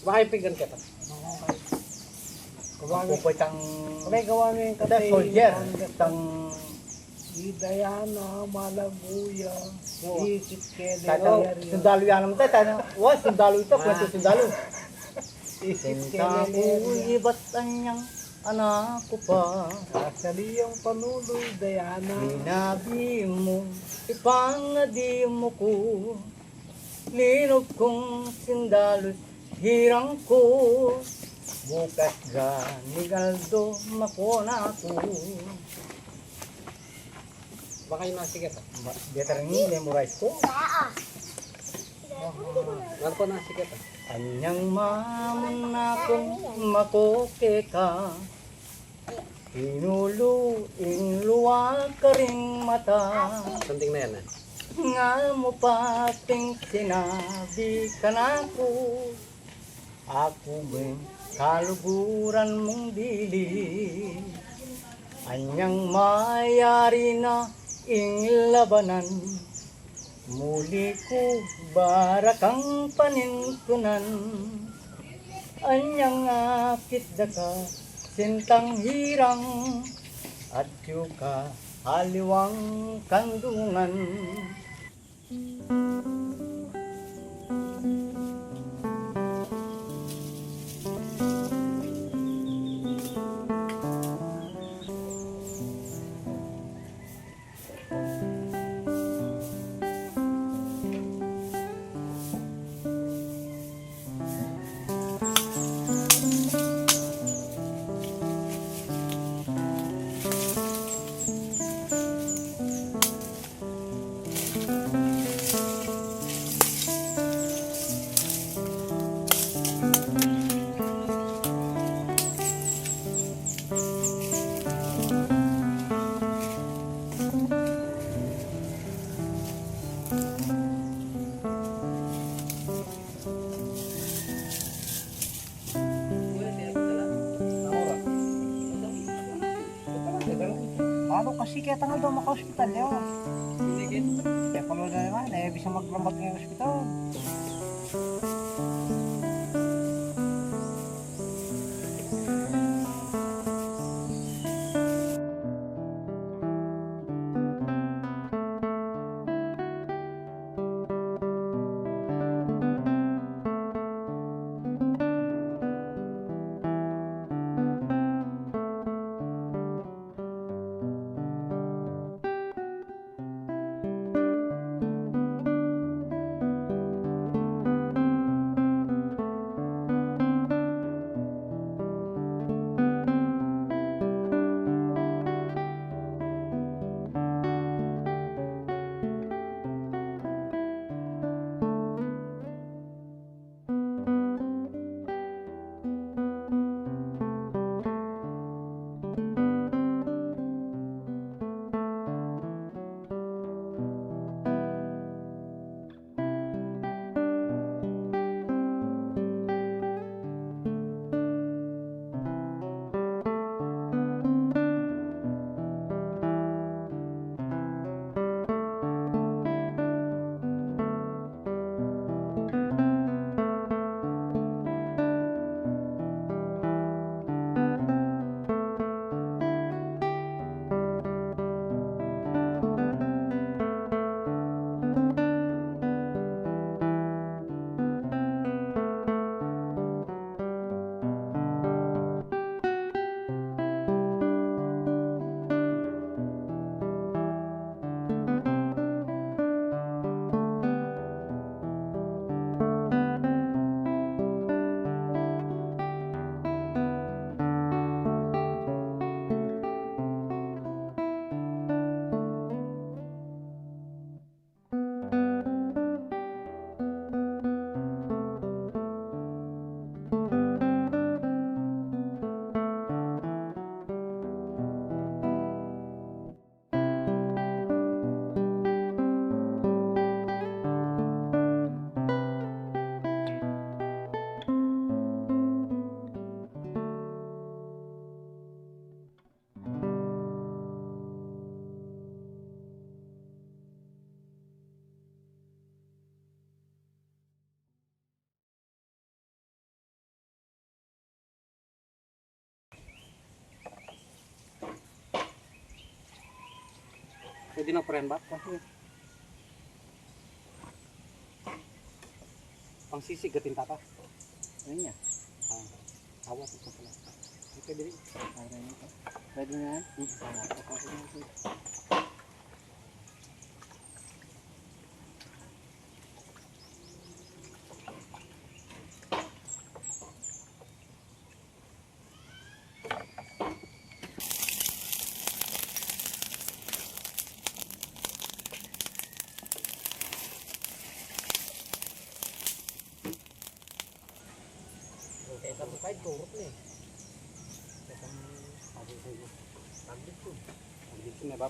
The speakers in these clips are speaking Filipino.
Makaipigan kita. Ako po itang May gawa mo yung katay. soldier, itang Idayana, Malaguya, Ikit tatang Kelele, sundalo yan naman tayo. Wah, sundalo ito, kwento sundalo. Ikit Sinta ko Kelele, iba't anyang anak ko pa. Kasaliyang panuloy, Dayana, Sinabi mo, ipangadi mo ko. Linog kong sindalos, hirang ko. Bukas ganigaldo, makona ko. Baka yung nasigat. Better rin memorize ko. Ano po nasigat? Anyang mamon na kong makoke ka. Hinuluing luwa ka ring mata. Something na yan eh. Nga mo pating sinabi ka na ko. Ako ba'y kaluguran mong dili. Anyang mayari na ing labanan. Muli ko barakang panintunan. Anyang akit da ka sintang hirang. At yuka haliwang kandungan. Ano kasi kaya tangal daw maka-hospital yun? Kaya pala na naman, bisa maglamag ng hospital. Pwede na friend ba? Pang sisigatin tata. Ano niya? Awat ito pala. Pwede rin. Pwede na yan? Kaya sa bukay, turot na eh. Kaya sa paglit ko. Paglit ko na ba?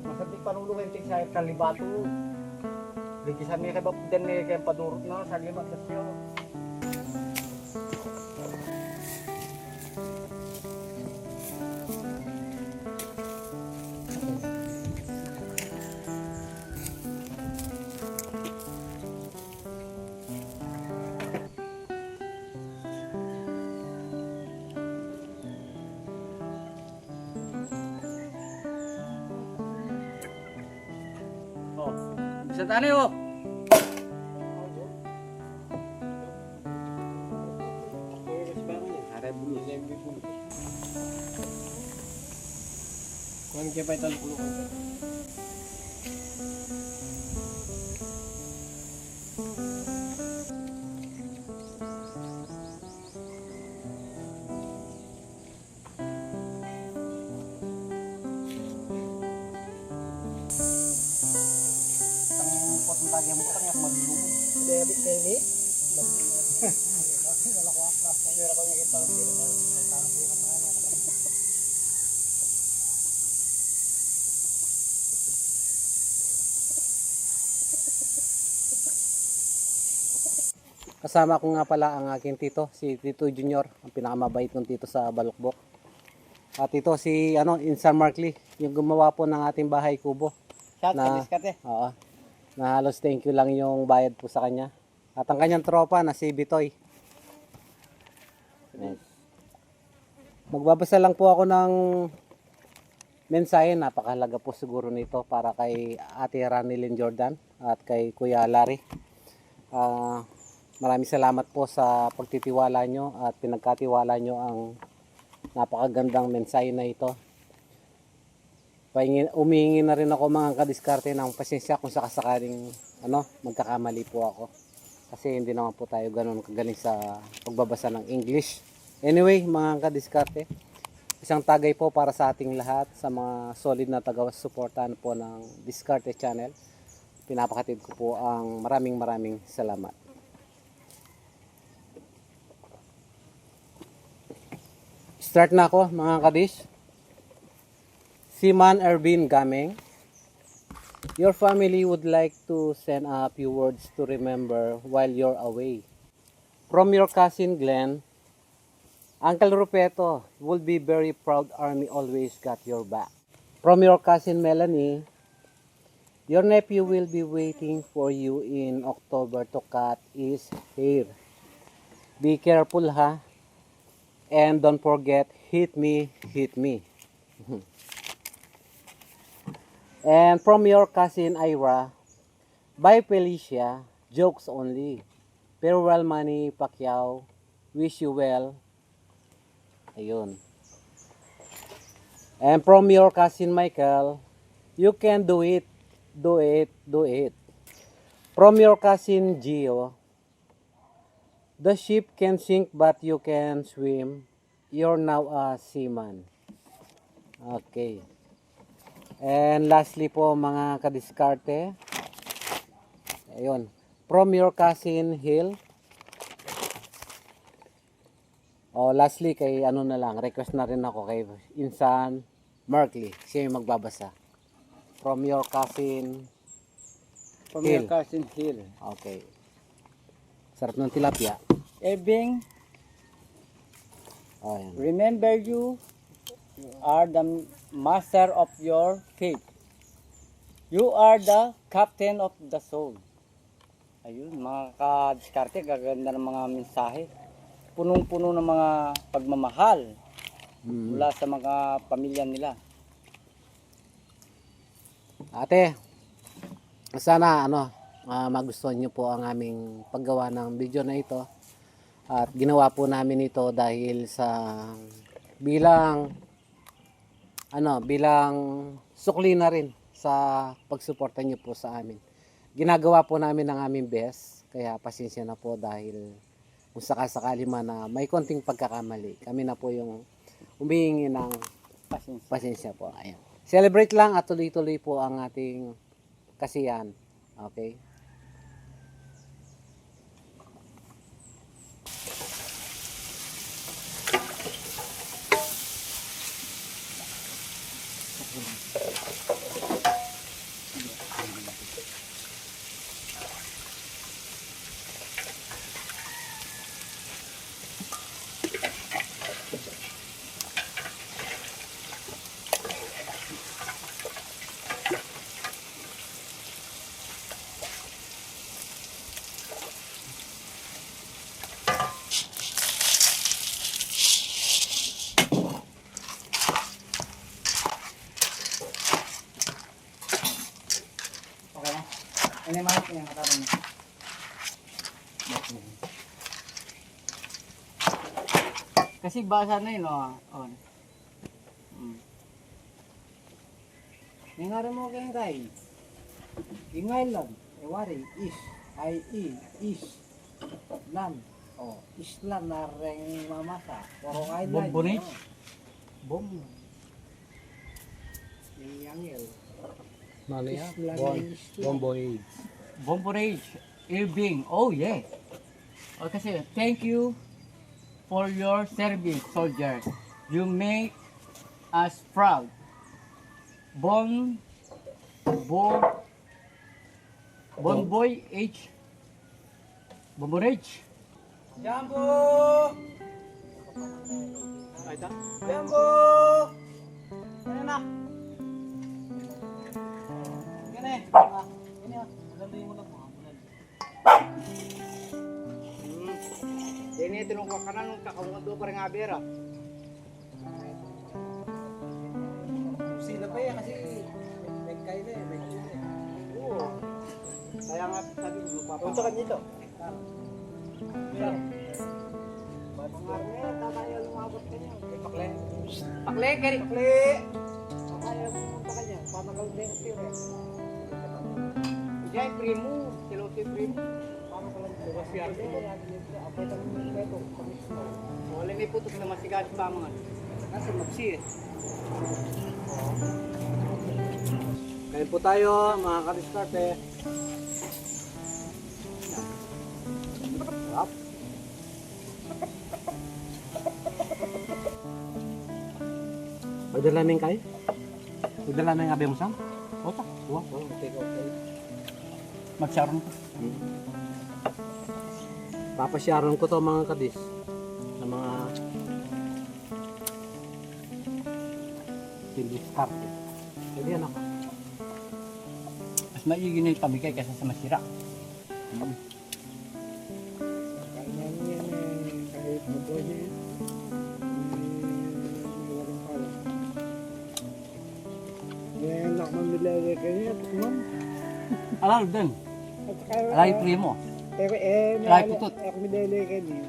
Masabing panulungan ito sa kalibato. Lagi sa mga kabapdan ni kaya padurot na sa lima sa siyo. Bisa tani oh. Kuan kaya pa ito Tagyan mo ka niya maglulunod. Debit kayo ni? Kasama ko nga pala ang aking tito, si Tito Junior, ang pinakamabait kong tito sa Balukbok. At ito si Insan Markley, yung gumawa po ng ating bahay kubo. Shot Na- ka diskate. Oo. Na halos thank you lang yung bayad po sa kanya. At ang kanyang tropa na si Bitoy. Yes. Magbabasa lang po ako ng mensahe. Napakahalaga po siguro nito para kay Ate Ranilyn Jordan at kay Kuya Larry. Maraming salamat po sa pagtitiwala nyo at pinagkatiwala nyo ang napakagandang mensahe na ito. Umihingi na rin ako mga kadiskarte ng pasensya kung sakasakaling magkakamali po ako. Kasi hindi naman po tayo ganun kagaling sa pagbabasa ng English. Anyway, mga kadiskarte, isang tagay po para sa ating lahat, sa mga solid na taga-suportahan po ng Diskarte Channel. Pinapakatid ko po ang maraming salamat. Start na ako mga kadish. Siman Ervin Gameng, your family would like to send a few words to remember while you're away. From your cousin Glenn, Uncle Rupeto will be very proud Army always got your back. From your cousin Melanie, your nephew will be waiting for you in October to cut his hair. Be careful ha. And don't forget, hit me. And from your cousin Ira, bye Felicia, jokes only. Farewell Manny Pacquiao, wish you well. Ayun. And from your cousin Michael, you can do it. From your cousin Gio, the ship can sink but you can swim. You're now a seaman. Okay. And lastly po mga kadiskarte, ayun, from your cousin Hill. Lastly kay request na rin ako kay Insan Markley, siya yung magbabasa. From your cousin Hill. Okay. Sarap ng tilapia. Ebing, Ayan. remember you are the master of your fate. You are the captain of the soul. Ayun, mga kadiskarte, gaganda ng mga mensahe. Punong-puno ng mga pagmamahal mula sa mga pamilya nila. Ate, sana magustuhan niyo po ang aming paggawa ng video na ito. At ginawa po namin ito dahil sa bilang sukli na rin sa pagsuporta niyo po sa amin. Ginagawa po namin ang aming best, kaya pasensya na po dahil kung sakasakali man na may konting pagkakamali, kami na po yung humihingi ng pasensya po. Ayan. Celebrate lang at tuloy-tuloy po ang ating kasiyahan. Okay? Ano yung mahal niya? Mataran na. Kasi basa na yun, Ningari mo kayong kay. Ingay lang. Ewari. Is. Lan. Islan na rin mamasa. Puro kain lang. Bombonate. Bom. Yung yangil. Maliya? Bomboy. Bomborage, Irving. Oh, yeah. Kasi, thank you for your service, soldier. You make us proud. Bomborage. Jambo! Jambo! Ano na? Gane. Laloy mo lang mga bulan. Ini tinong ka kanan kakawang do pa ring abera. kaya kasi may kain na eh, may kain na eh. Oo. Kaya nga sabi mo, Punta ka dito. Pangarap niya, tatayo lumabot ka niya. Pakle. Pakle, kari. Pakli! Tatayo pumunta ka niya. Panagal din ang tira. Diyan, primo. Silo si primo. Paano ka lang ito? Kasi ate ko. Apay lang yung ito. Wala may putok na masigas pa mga. Kasi magsi eh. Kain po tayo, mga kadiskarte. Sarap. Pagdala namin kayo? Pagdala namin abe mo sam? Ota. Wow. Okay, okay. Magsaron ko. Papasyaron ko to mga kadis. Sa mga kadiskarte. Pwede yan ako. Mas maigi na yung pamigay kaysa sa masira. Kanya niya kahit mabuo niya. Walang pala. Ngayon lang man nilagay kanya. Tukumam. Alal din. Alay primo. Alay putot. Ako nilagay kanya.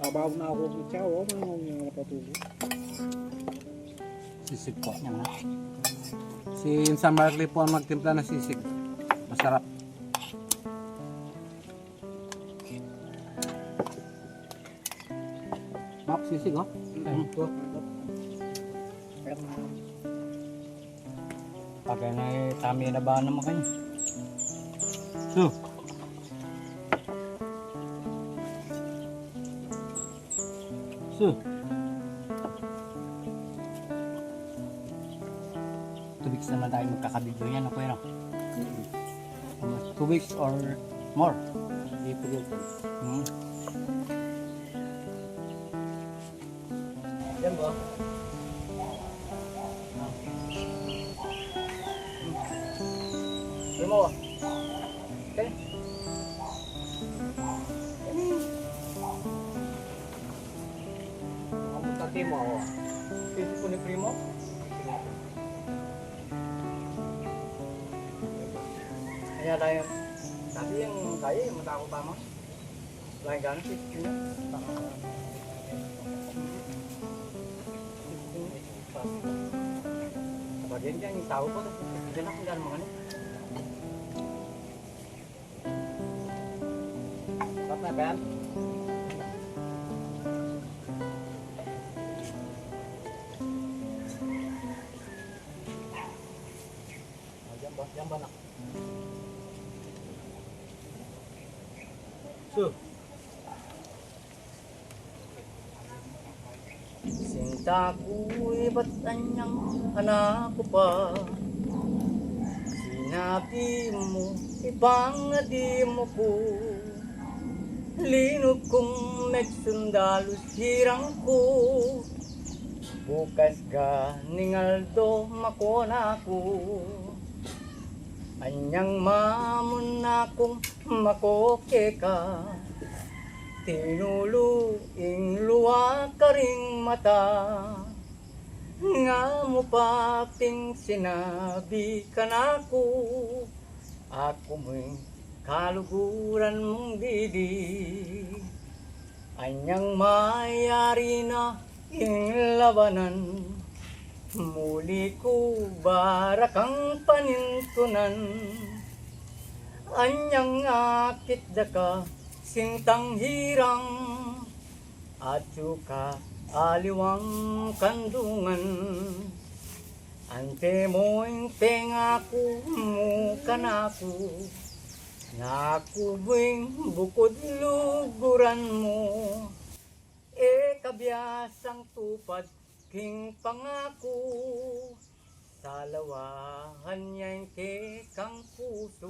Tabaw na ako ng tsawa. Mga nga napatuloy. Sisig po niya na. Si Insan Marley po ang magtimpla ng sisig. Masarap. Map sisig oh. Ito. Pagka na tami na ba naman kayo? So. So. 2 weeks naman tayo magkakabidyo yan, ako yun. 2 weeks or more. April. Hmm. Yan ba? Primo. Okay. Ang tati mo ako. Pwede po ni Primo. Kaya tayo, sabi yung kaya, yung matako pa mo. Lain gano'n, 15 na. Bagian dyan, yung tao po, dyan ako gano'n mga ano. Sarap na ba yan? Yan ba na? So, sinta ko'y ba't anyang anak ko pa? Sinabi mo, ibang di mo po. Linog kong megsundalo sirang ko. Bukas ka ningaldo makona ko. Anyang mamon na kong makoke ka. Tinuluing luwa ka ring mata. Nga mo pating sinabi ka na ko. Ako mo'y kaluguran mong didi. Anyang mayari na ing labanan. Muli ko barakang panintunan. Anyang akit da ka sintang hirang. At ka aliwang kandungan. Ante mo'y tenga ko muka na ko. Nakubuing bukod luguran mo. E kabyasang tupad king pangako. Sa lawahan niya'y kekang puso.